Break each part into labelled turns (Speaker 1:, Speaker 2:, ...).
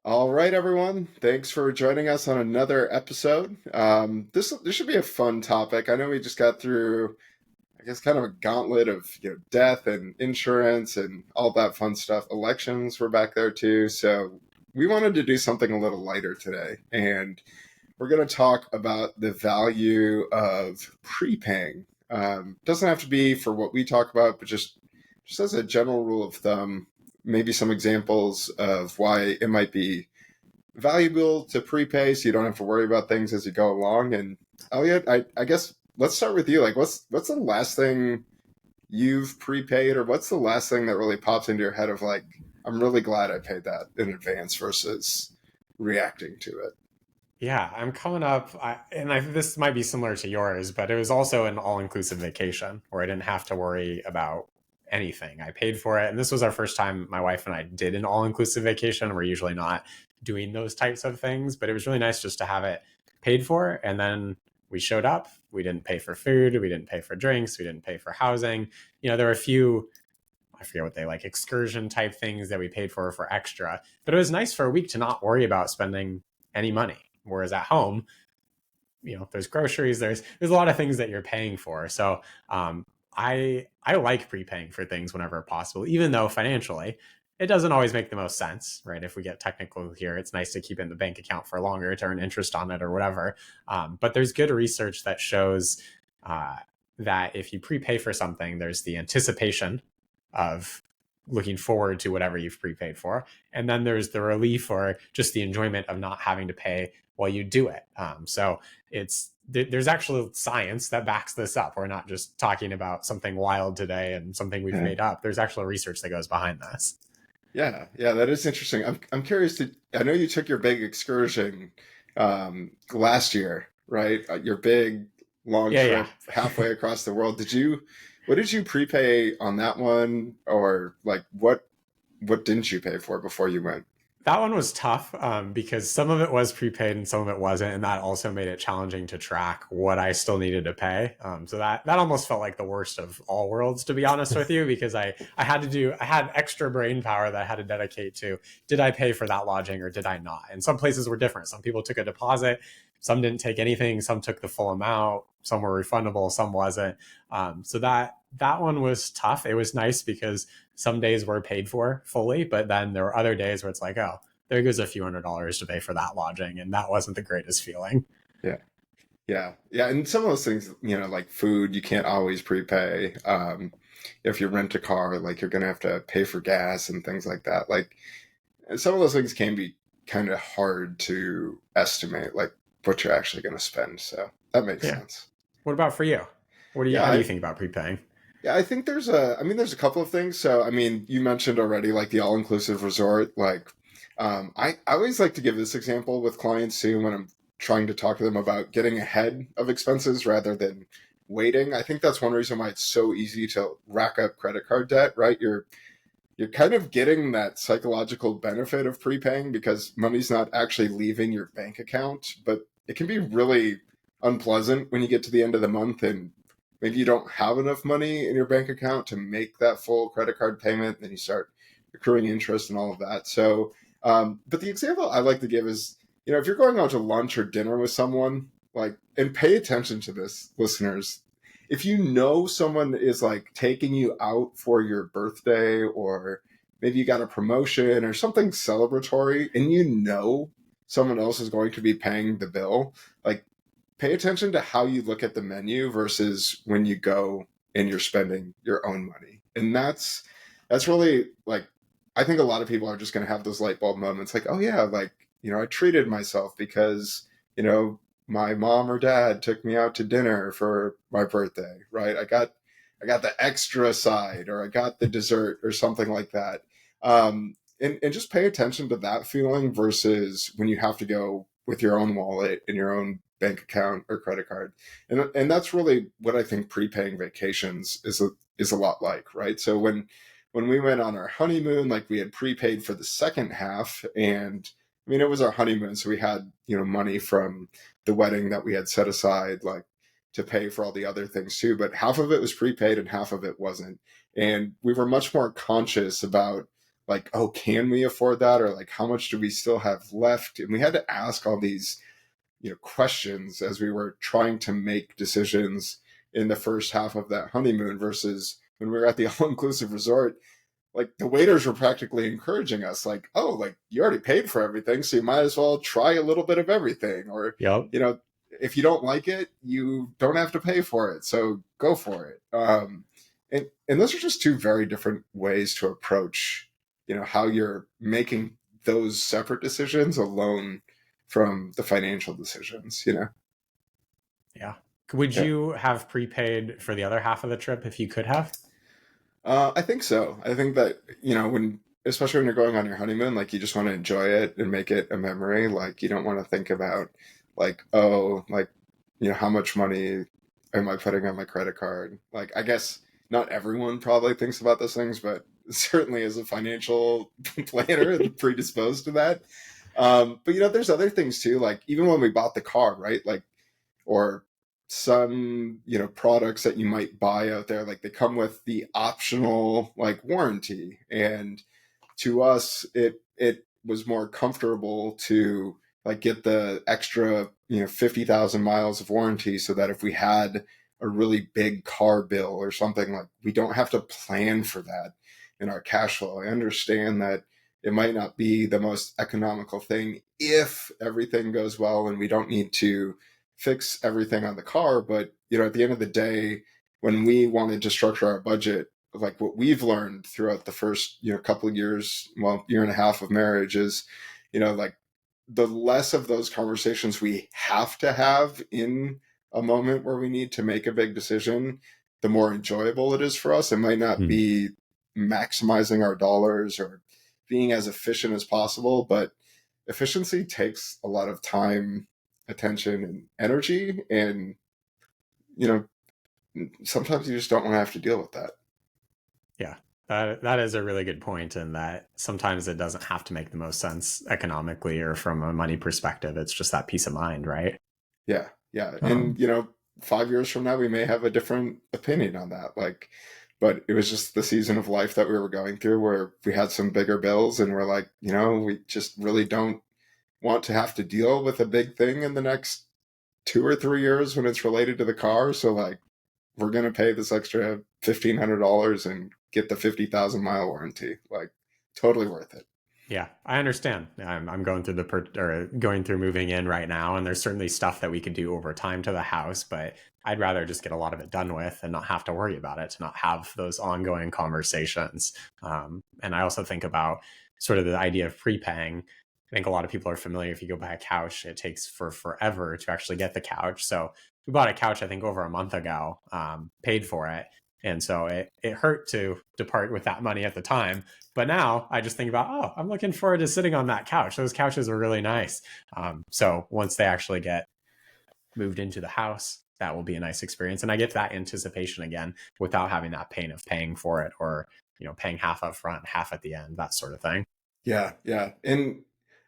Speaker 1: All right, everyone. Thanks for joining us on another episode. This should be a fun topic. I know we just got through, I guess, kind of a gauntlet of death and insurance and all that fun stuff. Elections were back there too, so we wanted to do something a little lighter today, and we're going to talk about the value of prepaying. Doesn't have to be for what we talk about, but just as a general rule of thumb, maybe some examples of why it might be valuable to prepay so you don't have to worry about things as you go along. And Elliott, I guess let's start with you. Like, what's the last thing you've prepaid, or what's the last thing that really pops into your head of like, I'm really glad I paid that in advance versus reacting to it?
Speaker 2: Yeah, I'm coming up, this might be similar to yours, but it was also an all-inclusive vacation where I didn't have to worry about anything. I paid for it, and this was our first time my wife and I did an all-inclusive vacation. We're usually not doing those types of things, but it was really nice just to have it paid for. And then we showed up. We didn't pay for food, we didn't pay for drinks, we didn't pay for housing. There were a few, I forget what they like, excursion type things that we paid for extra. But it was nice for a week to not worry about spending any money. Whereas at home, there's groceries, there's a lot of things that you're paying for. So I like prepaying for things whenever possible, even though financially it doesn't always make the most sense, right? If we get technical here, it's nice to keep in the bank account for longer to earn interest on it or whatever. But there's good research that shows uh, that if you prepay for something, there's the anticipation of looking forward to whatever you've prepaid for. And then there's the relief or just the enjoyment of not having to pay while you do it. So there's actual science that backs this up. We're not just talking about something wild today and something we've
Speaker 1: Yeah,
Speaker 2: made up. There's actual research that goes behind this.
Speaker 1: yeah, that is interesting. I'm curious to. I know you took your big excursion last year, right? Your big long
Speaker 2: Yeah, yeah.
Speaker 1: trip halfway across the world. What did you prepay on that one, or like what didn't you pay for before you went?
Speaker 2: That one was tough because some of it was prepaid and some of it wasn't, and that also made it challenging to track what I still needed to pay. So that almost felt like the worst of all worlds, to be honest with you, because I had extra brain power that I had to dedicate to. Did I pay for that lodging or did I not? And some places were different. Some people took a deposit, some didn't take anything, some took the full amount, some were refundable, some wasn't. So that one was tough. It was nice because some days were paid for fully, but then there were other days where it's like, oh, there goes a few $100s to pay for that lodging. And that wasn't the greatest feeling.
Speaker 1: Yeah, yeah. And some of those things, like food, you can't always prepay. If you rent a car, like you're gonna have to pay for gas and things like that. Like some of those things can be kind of hard to estimate, like what you're actually going to spend. So that makes
Speaker 2: Yeah.
Speaker 1: sense.
Speaker 2: What about for you?
Speaker 1: Yeah,
Speaker 2: How do you think about prepaying?
Speaker 1: yeah, I think there's a couple of things. So, I mean, you mentioned already, like the all-inclusive resort. Like, I always like to give this example with clients too when I'm trying to talk to them about getting ahead of expenses rather than waiting. I think that's one reason why it's so easy to rack up credit card debt, right? You're kind of getting that psychological benefit of prepaying because money's not actually leaving your bank account, but it can be really unpleasant when you get to the end of the month and maybe you don't have enough money in your bank account to make that full credit card payment. Then you start accruing interest and all of that. So, but the example I like to give is, if you're going out to lunch or dinner with someone, like, and pay attention to this, listeners, if you know someone is like taking you out for your birthday, or maybe you got a promotion or something celebratory, and someone else is going to be paying the bill, like, pay attention to how you look at the menu versus when you go and you're spending your own money. And that's really, like, I think a lot of people are just going to have those light bulb moments like, oh yeah, like, I treated myself because, my mom or dad took me out to dinner for my birthday, right? I got the extra side, or I got the dessert or something like that. And just pay attention to that feeling versus when you have to go with your own wallet and your own bank account or credit card. And that's really what I think prepaying vacations is a lot like, right? So when we went on our honeymoon, like, we had prepaid for the second half, and I mean, it was our honeymoon, so we had, money from the wedding that we had set aside, like, to pay for all the other things too. But half of it was prepaid and half of it wasn't. And we were much more conscious about, like, oh, can we afford that? Or like, how much do we still have left? And we had to ask all these, questions as we were trying to make decisions in the first half of that honeymoon versus when we were at the all-inclusive resort. Like the waiters were practically encouraging us, like, oh, like you already paid for everything, so you might as well try a little bit of everything. Or,
Speaker 2: Yep.
Speaker 1: if you don't like it, you don't have to pay for it. So go for it. And those are just two very different ways to approach, how you're making those separate decisions alone from the financial decisions.
Speaker 2: Yeah. Would
Speaker 1: Yeah.
Speaker 2: you have prepaid for the other half of the trip if you could have?
Speaker 1: I think so. I think that, especially when you're going on your honeymoon, like you just want to enjoy it and make it a memory. Like you don't want to think about like, oh, like, how much money am I putting on my credit card? Like, I guess not everyone probably thinks about those things, but certainly as a financial planner, predisposed to that. But there's other things too. Like even when we bought the car, right? Like, or some products that you might buy out there, like they come with the optional like warranty, and to us it was more comfortable to like get the extra 50,000 miles of warranty, so that if we had a really big car bill or something, like we don't have to plan for that in our cash flow. I understand that it might not be the most economical thing if everything goes well and we don't need to fix everything on the car. But, at the end of the day, when we wanted to structure our budget, like what we've learned throughout the first, couple of years, well, year and a half of marriage is, like the less of those conversations we have to have in a moment where we need to make a big decision, the more enjoyable it is for us. It might not
Speaker 2: Hmm.
Speaker 1: be maximizing our dollars or being as efficient as possible, but efficiency takes a lot of time, attention, and energy. And, you know, sometimes you just don't want to have to deal with that.
Speaker 2: Yeah. That is a really good point, in that sometimes it doesn't have to make the most sense economically or from a money perspective. It's just that peace of mind, right?
Speaker 1: Yeah. Yeah.
Speaker 2: Um,
Speaker 1: And, 5 years from now, we may have a different opinion on that. Like, but it was just the season of life that we were going through where we had some bigger bills and we're like, we just really don't want to have to deal with a big thing in the next 2 or 3 years when it's related to the car. So like, we're going to pay this extra $1,500 and get the 50,000 mile warranty. Like, totally worth it.
Speaker 2: Yeah, I understand. I'm going through going through moving in right now, and there's certainly stuff that we could do over time to the house, but I'd rather just get a lot of it done with and not have to worry about it, to not have those ongoing conversations. And I also think about sort of the idea of prepaying. I think a lot of people are familiar. If you go buy a couch, it takes for forever to actually get the couch. So we bought a couch, I think, over a month ago, paid for it. And so it hurt to depart with that money at the time. But now I just think about, oh, I'm looking forward to sitting on that couch. Those couches are really nice. So once they actually get moved into the house, that will be a nice experience. And I get that anticipation again without having that pain of paying for it, or, paying half up front, half at the end, that sort of thing.
Speaker 1: Yeah. Yeah. And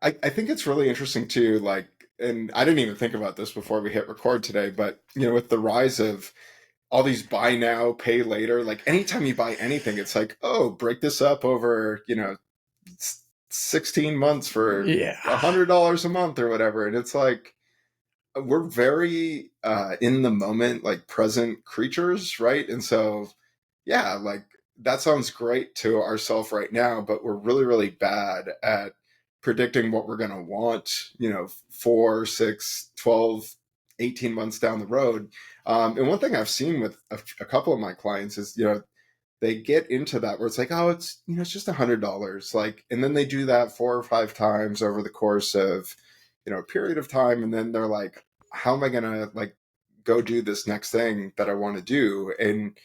Speaker 1: I think it's really interesting too. Like, and I didn't even think about this before we hit record today, but, with the rise of all these buy now, pay later, like anytime you buy anything, it's like, oh, break this up over, 16 months for
Speaker 2: Yeah.
Speaker 1: $100 a month or whatever. And it's like, we're very in the moment, like present creatures, right? And so, yeah, like that sounds great to ourselves right now, but we're really, really bad at predicting what we're going to want, 4, 6, 12, 18 months down the road. And one thing I've seen with a couple of my clients is, they get into that where it's like, oh, it's just $100. Like, and then they do that 4 or 5 times over the course of, a period of time. And then they're like, how am I going to like go do this next thing that I want to do? And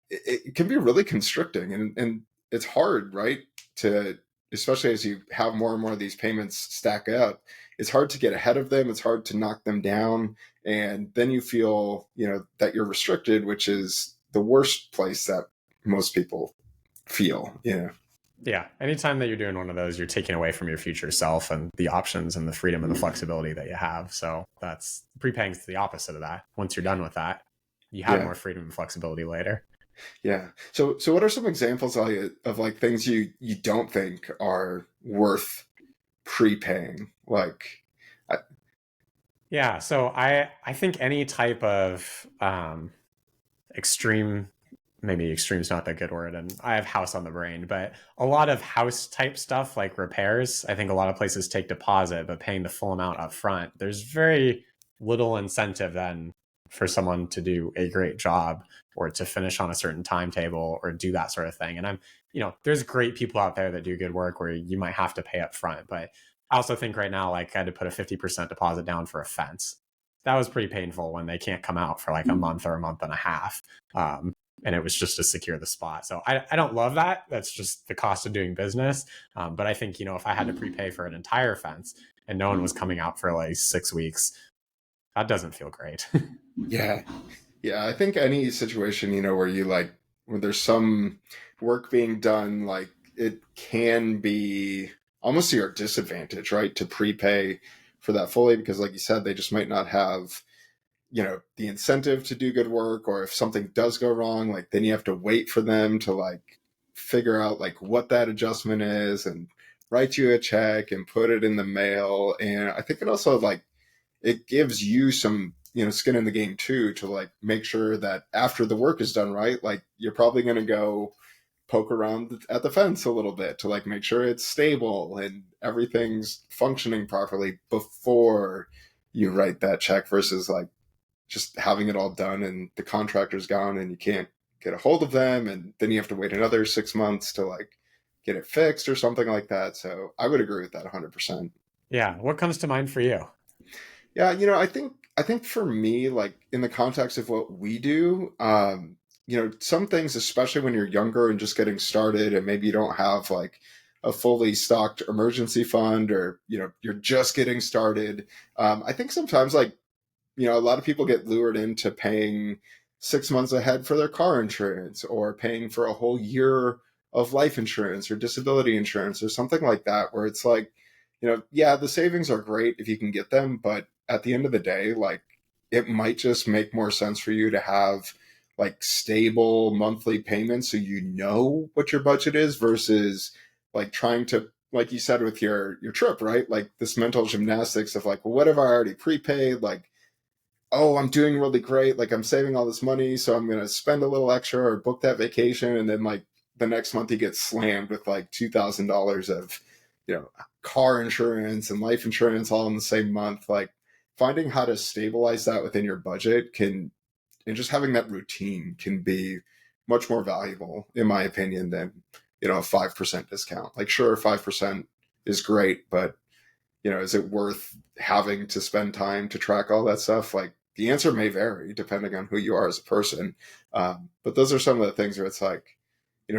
Speaker 1: it can be really constricting, and it's hard, right? To, especially as you have more and more of these payments stack up, it's hard to get ahead of them. It's hard to knock them down. And then you feel, that you're restricted, which is the worst place that most people feel.
Speaker 2: Yeah. Anytime that you're doing one of those, you're taking away from your future self and the options and the freedom and the flexibility that you have. So that's prepaying is the opposite of that. Once you're done with that, you have
Speaker 1: Yeah.
Speaker 2: more freedom and flexibility later.
Speaker 1: Yeah. So what are some examples, Elliot, of like things you don't think are worth prepaying? Like, I,
Speaker 2: Yeah, so I think any type of extreme, maybe extreme's not a good word, and I have house on the brain, but a lot of house type stuff like repairs, I think a lot of places take deposit, but paying the full amount up front. There's very little incentive then for someone to do a great job or to finish on a certain timetable or do that sort of thing. And there's great people out there that do good work where you might have to pay up front, but I also think right now, like I had to put a 50% deposit down for a fence. That was pretty painful when they can't come out for like a month or a month and a half. Um, and it was just to secure the spot. So I don't love that. That's just the cost of doing business. But I think, if I had to prepay for an entire fence and no one was coming out for like 6 weeks, that doesn't feel great.
Speaker 1: yeah, yeah. I think any situation, where you like, where there's some work being done, like it can be almost to your disadvantage, right? To prepay for that fully because, like you said, they just might not have the incentive to do good work, or if something does go wrong, like then you have to wait for them to like figure out like what that adjustment is and write you a check and put it in the mail. And I think it also like it gives you some skin in the game too, to like make sure that after the work is done, right, like you're probably going to go poke around at the fence a little bit to like make sure it's stable and everything's functioning properly before you write that check, versus like just having it all done and the contractor's gone and you can't get a hold of them, and then you have to wait another 6 months to like get it fixed or something like that. So I would agree with that 100%.
Speaker 2: Yeah. What comes to mind for you?
Speaker 1: Yeah, I think for me, like in the context of what we do, some things, especially when you're younger and just getting started, and maybe you don't have like a fully stocked emergency fund, or you're just getting started. I think sometimes like a lot of people get lured into paying 6 months ahead for their car insurance, or paying for a whole year of life insurance or disability insurance or something like that, where it's like, yeah, the savings are great if you can get them, but at the end of the day, like it might just make more sense for you to have like stable monthly payments so you know what your budget is, versus like trying to, like you said with your trip, right? Like this mental gymnastics of like, well, what have I already prepaid? Like, oh, I'm doing really great. Like I'm saving all this money, so I'm going to spend a little extra or book that vacation. And then like the next month you get slammed with like $2,000 of, car insurance and life insurance all in the same month. Like finding how to stabilize that within your budget and just having that routine can be much more valuable, in my opinion, than, a 5% discount. Like sure, 5% is great, but is it worth having to spend time to track all that stuff? Like the answer may vary depending on who you are as a person. But those are some of the things where it's like,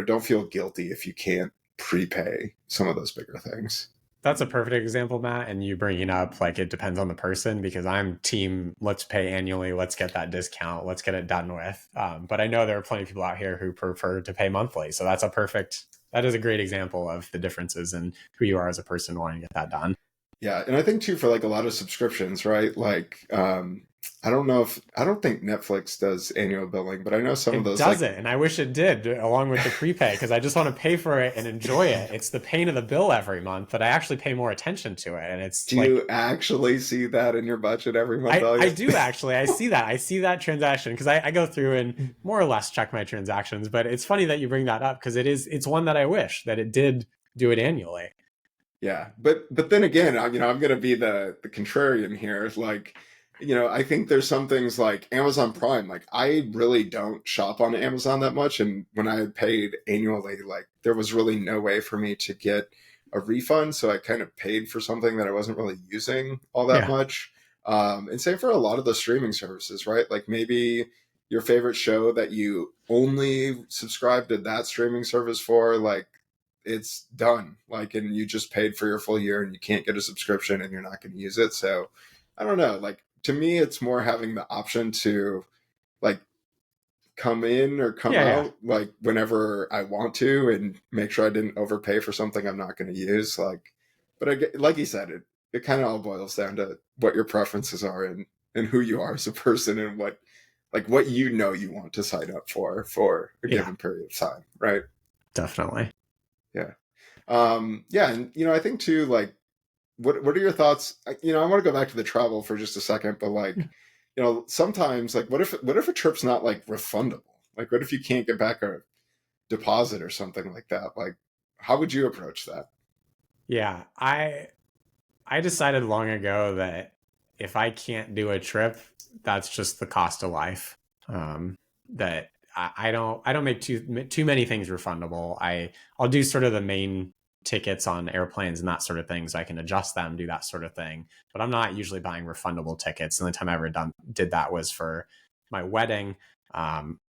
Speaker 1: don't feel guilty if you can't prepay some of those bigger things.
Speaker 2: That's a perfect example, Matt. And you bringing up like it depends on the person, because I'm team let's pay annually, let's get that discount, let's get it done with. But I know there are plenty of people out here who prefer to pay monthly. So that is a great example of the differences in who you are as a person wanting to get that done.
Speaker 1: Yeah, and I think too for like a lot of subscriptions, right? Like, I don't think Netflix does annual billing, but I know some of
Speaker 2: It
Speaker 1: those like,
Speaker 2: doesn't, and I wish it did, along with the prepay, because I just want to pay for it and enjoy it. It's the pain of the bill every month, but I actually pay more attention to it, and it's
Speaker 1: do
Speaker 2: like
Speaker 1: you actually see that in your budget every month,
Speaker 2: I
Speaker 1: Elliot?
Speaker 2: do actually. I see that transaction because I go through and more or less check my transactions. But it's funny that you bring that up because it's one that I wish that it did do it annually.
Speaker 1: Yeah, but then again, I'm going to be the contrarian here. Like, I think there's some things like Amazon Prime. Like, I really don't shop on Amazon that much, and when I had paid annually, like there was really no way for me to get a refund, so I kind of paid for something that I wasn't really using all that
Speaker 2: Yeah,
Speaker 1: much. And same for a lot of the streaming services, right? Like maybe your favorite show that you only subscribe to that streaming service for, like it's done, like, and you just paid for your full year and you can't get a subscription and you're not going to use it. So I don't know, like to me it's more having the option to like come in or come
Speaker 2: yeah, yeah.
Speaker 1: out like whenever I want to, and make sure I didn't overpay for something I'm not going to use. Like, but like you said, it kind of all boils down to what your preferences are, and who you are as a person, and what like what you know you want to sign up for a
Speaker 2: Yeah,
Speaker 1: given period of time, right?
Speaker 2: definitely.
Speaker 1: Yeah. Yeah, and I think too, like, what are your thoughts? I want to go back to the travel for just a second, but like, sometimes like, what if a trip's not like refundable? Like, what if you can't get back a deposit or something like that? Like, how would you approach that?
Speaker 2: Yeah, I decided long ago that if I can't do a trip, that's just the cost of life. That I don't make too many things refundable. I'll do sort of the main tickets on airplanes and that sort of thing, so I can adjust them, do that sort of thing. But I'm not usually buying refundable tickets. The only time I ever did that was for my wedding,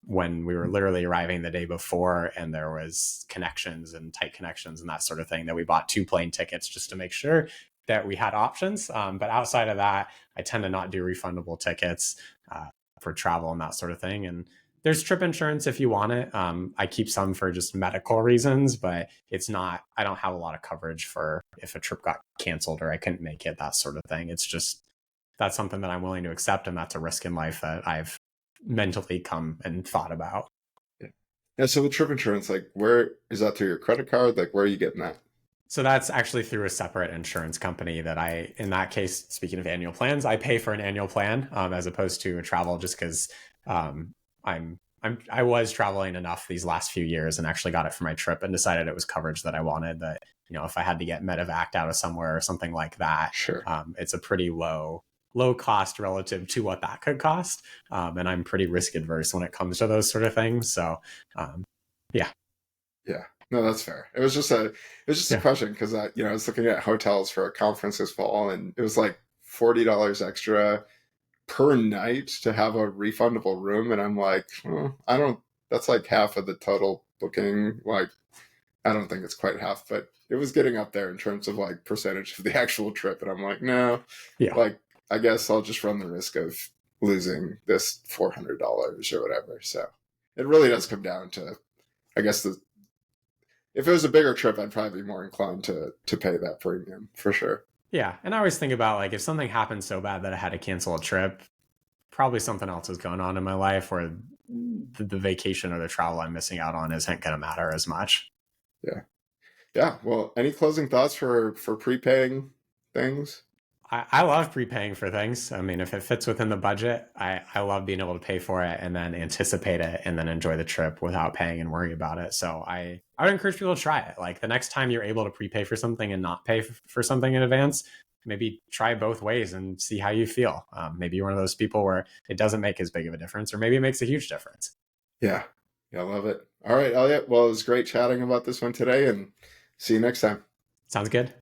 Speaker 2: when we were literally arriving the day before, and there was connections and tight connections and that sort of thing, that we bought 2 plane tickets just to make sure that we had options. But outside of that, I tend to not do refundable tickets uh, for travel and that sort of thing. And there's trip insurance if you want it. I keep some for just medical reasons, but it's not, I don't have a lot of coverage for if a trip got canceled or I couldn't make it, that sort of thing. It's just, that's something that I'm willing to accept. And that's a risk in life that I've mentally come and thought about.
Speaker 1: Yeah. Yeah. So with trip insurance, like, where is that through your credit card? Like, where are you getting that?
Speaker 2: So that's actually through a separate insurance company that in that case, speaking of annual plans, I pay for an annual plan, as opposed to a travel, just because um, I was traveling enough these last few years and actually got it for my trip and decided it was coverage that I wanted. That, if I had to get medevac out of somewhere or something like that,
Speaker 1: Sure.
Speaker 2: it's a pretty low cost relative to what that could cost. And I'm pretty risk adverse when it comes to those sort of things. So, um, yeah,
Speaker 1: Yeah. No, that's fair. It was just a
Speaker 2: yeah,
Speaker 1: question because I was looking at hotels for a conference this fall, and it was like $40 extra per night to have a refundable room, and I'm like, I don't. That's like half of the total booking. Like, I don't think it's quite half, but it was getting up there in terms of like percentage of the actual trip, and I'm like, no,
Speaker 2: yeah.
Speaker 1: like I guess I'll just run the risk of losing this $400 or whatever. So it really does come down to, I guess, the if it was a bigger trip, I'd probably be more inclined to pay that premium for sure.
Speaker 2: Yeah, and I always think about, like, if something happened so bad that I had to cancel a trip, probably something else is going on in my life, or the vacation or the travel I'm missing out on isn't going to matter as much.
Speaker 1: Yeah, yeah. Well, any closing thoughts for prepaying things?
Speaker 2: I love prepaying for things. I mean, if it fits within the budget, I love being able to pay for it and then anticipate it and then enjoy the trip without paying and worry about it. So I would encourage people to try it. Like, the next time you're able to prepay for something and not pay for something in advance, maybe try both ways and see how you feel. Maybe you're one of those people where it doesn't make as big of a difference, or maybe it makes a huge difference.
Speaker 1: Yeah, yeah, I love it. All right, Elliot. Well, it was great chatting about this one today, and see you next time.
Speaker 2: Sounds good.